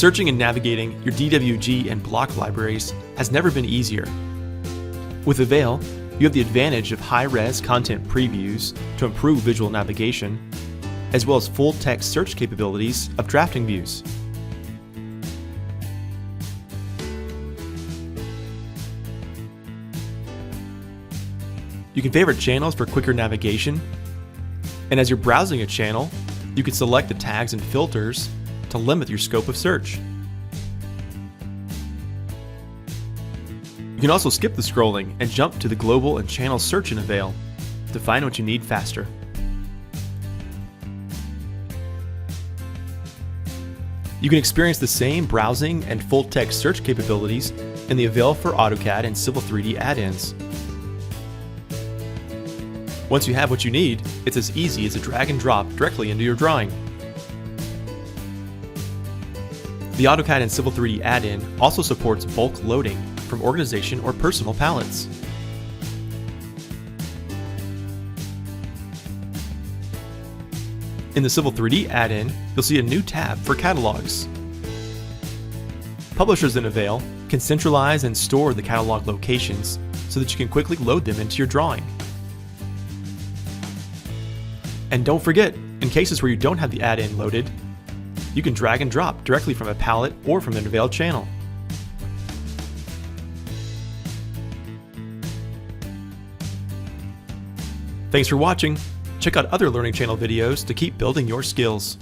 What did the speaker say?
Searching and navigating your DWG and Block libraries has never been easier. With AVAIL, you have the advantage of high-res content previews to improve visual navigation, as well as full-text search capabilities of drafting views. You can favorite channels for quicker navigation, and as you're browsing a channel, you can select the tags and filters to limit your scope of search. You can also skip the scrolling and jump to the global and channel search in AVAIL to find what you need faster. You can experience the same browsing and full-text search capabilities in the AVAIL for AutoCAD and Civil 3D add-ins. Once you have what you need, it's as easy as a drag and drop directly into your drawing. The AutoCAD and Civil 3D add-in also supports bulk loading from organization or personal palettes. In the Civil 3D add-in, you'll see a new tab for catalogs. Publishers in AVAIL can centralize and store the catalog locations so that you can quickly load them into your drawing. And don't forget, in cases where you don't have the add-in loaded, you can drag and drop directly from a palette or from an AVAIL channel. Thanks for watching. Check out other Learning Channel videos to keep building your skills.